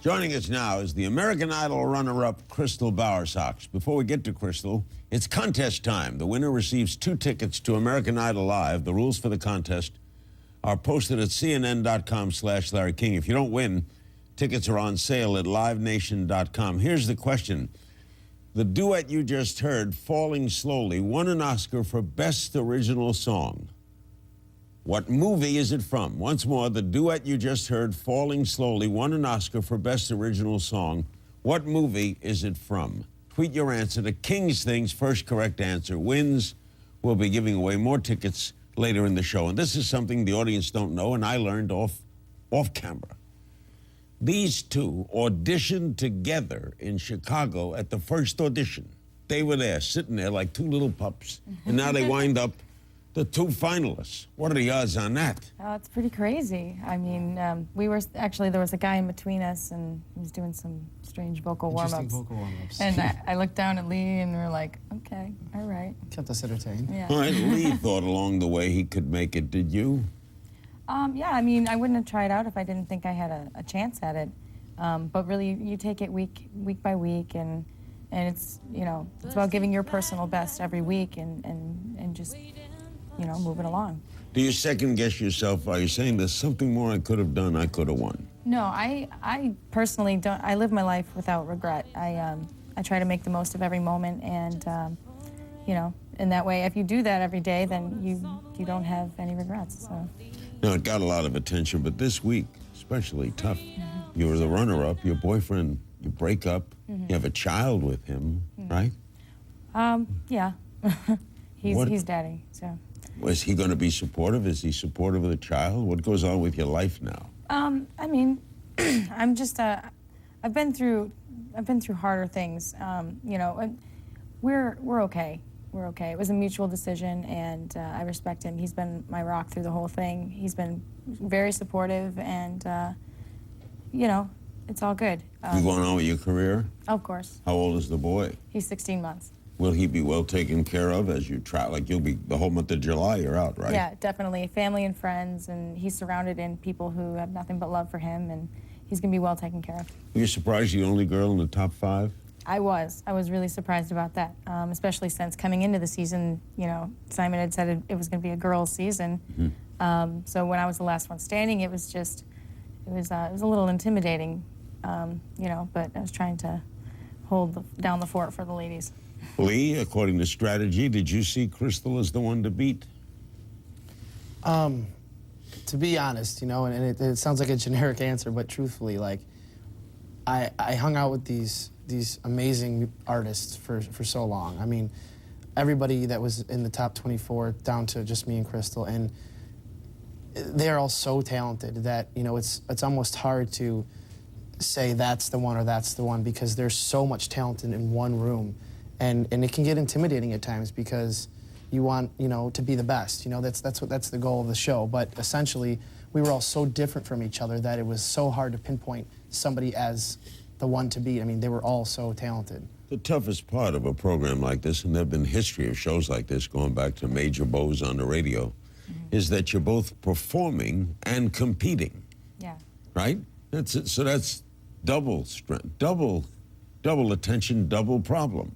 Joining us now is the American Idol runner-up, Crystal Bowersox. Before we get to Crystal, it's contest time. The winner receives 2 tickets to American Idol Live. The rules for the contest are posted at cnn.com/Larry King. If you don't win, tickets are on sale at livenation.com. Here's the question. The duet you just heard, Falling Slowly, won an Oscar for Best Original Song. What movie is it from? Once more, the duet you just heard, Falling Slowly, won an Oscar for Best Original Song. What movie is it from? Tweet your answer to King's Things. First correct answer wins. We'll be giving away more tickets later in the show. And this is something the audience don't know, and I learned off camera. These two auditioned together in Chicago at the first audition. They were there, sitting there like 2 little pups, and now they wind up the 2 finalists. What are the odds on that? Oh, it's pretty crazy. I mean, there was a guy in between us, and he was doing some strange vocal warm-ups. And I looked down at Lee, and we were like, okay, all right. Kept us entertained. Yeah. All right, Lee thought along the way he could make it. Did you? Yeah, I mean, I wouldn't have tried out if I didn't think I had a chance at it. But really, you take it week by week, and it's, you know, it's about giving your personal best every week and just, you know, moving along. Do you second guess yourself? Are you saying there's something more I could have done, I could have won? No, I personally don't. I live my life without regret. I try to make the most of every moment, and you know, in that way, if you do that every day, then you don't have any regrets. So. Now, it got a lot of attention, but this week, especially tough. You were the runner-up. Your boyfriend, you break up. You have a child with him, right? Yeah. He's daddy. So. Was he going to be supportive? Is he supportive of the child? What goes on with your life now? I mean, I'm just I've been through harder things. You know, and we're okay. We're okay. It was a mutual decision, and I respect him. He's been my rock through the whole thing. He's been very supportive, and you know, it's all good. You going on with your career? Of course. How old is the boy? He's 16 months. Will he be well taken care of as you try? Like, you'll be the whole month of July, you're out, right? Yeah, definitely. Family and friends, and he's surrounded in people who have nothing but love for him, and he's going to be well taken care of. Were you surprised you're the only girl in the top 5? I was really surprised about that, especially since coming into the season, you know, Simon had said it was going to be a girls' season. So when I was the last one standing, it was a little intimidating, you know, but I was trying to hold down the fort for the ladies. Lee, according to strategy, did you see Crystal as the one to beat? To be honest, you know, and it sounds like a generic answer, but truthfully, like, I hung out with these amazing artists for so long. I mean, everybody that was in the top 24 down to just me and Crystal, and they're all so talented that, you know, it's almost hard to say that's the one or that's the one, because there's so much talent in one room, and it can get intimidating at times because you want, you know, to be the best. You know, that's the goal of the show. But essentially, we were all so different from each other that it was so hard to pinpoint somebody as the one to beat. I mean, they were all so talented. The toughest part of a program like this, and there have been history of shows like this going back to Major Bowes on the radio, is that you're both performing and competing. Yeah. Right? That's it. So that's double strength, double attention, double problem.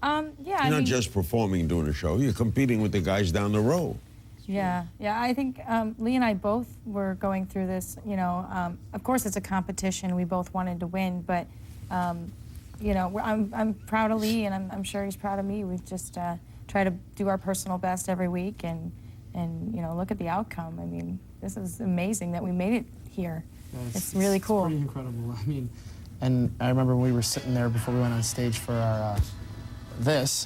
Yeah. You're not just performing and doing a show, you're competing with the guys down the row. Yeah, I think Lee and I both were going through this, you know, of course it's a competition, we both wanted to win, but, you know, I'm proud of Lee, and I'm sure he's proud of me. We just try to do our personal best every week, and you know, look at the outcome. I mean, this is amazing that we made it here. Yeah, it's really cool. It's pretty incredible. I mean, and I remember when we were sitting there before we went on stage for our,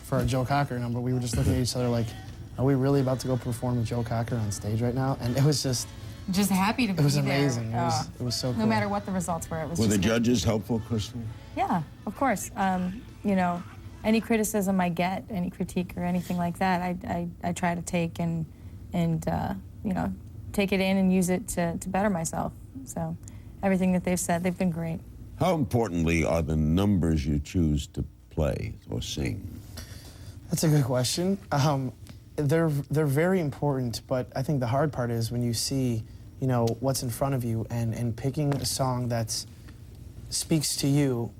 for our Joe Cocker number, we were just looking at each other like, are we really about to go perform with Joe Cocker on stage right now? And it was just happy to be there. It was amazing. It was so cool. No matter what the results were, it was Were just the judges helpful, Crystal? Yeah, of course. You know, any criticism I get, any critique or anything like that, I try to take and you know, take it in and use it to better myself. So everything that they've said, they've been great. How importantly are the numbers you choose to play or sing? That's a good question. They're very important, but I think the hard part is when you see, you know, what's in front of you and picking a song that's speaks to you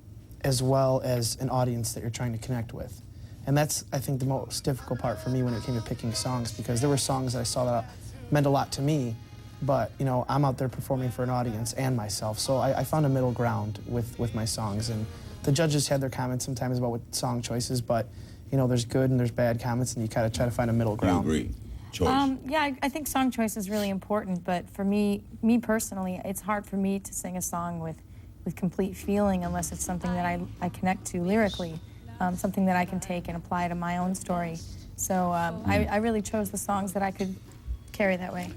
as well as an audience that you're trying to connect with. And that's, I think, the most difficult part for me when it came to picking songs, because there were songs that I saw that meant a lot to me, but you know, I'm out there performing for an audience and myself. So I found a middle ground with my songs, and the judges had their comments sometimes about what song choices, but you know, there's good and there's bad comments, and you kind of try to find a middle ground. You agree? Choice. Yeah, I think song choice is really important, but for me personally, it's hard for me to sing a song with complete feeling unless it's something that I connect to lyrically, something that I can take and apply to my own story. So I really chose the songs that I could carry that way.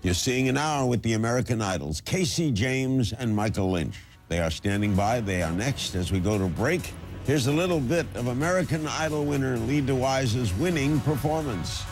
You're seeing an hour with the American Idols, Casey James and Michael Lynch. They are standing by. They are next as we go to break. Here's a little bit of American Idol winner Lee DeWise's winning performance.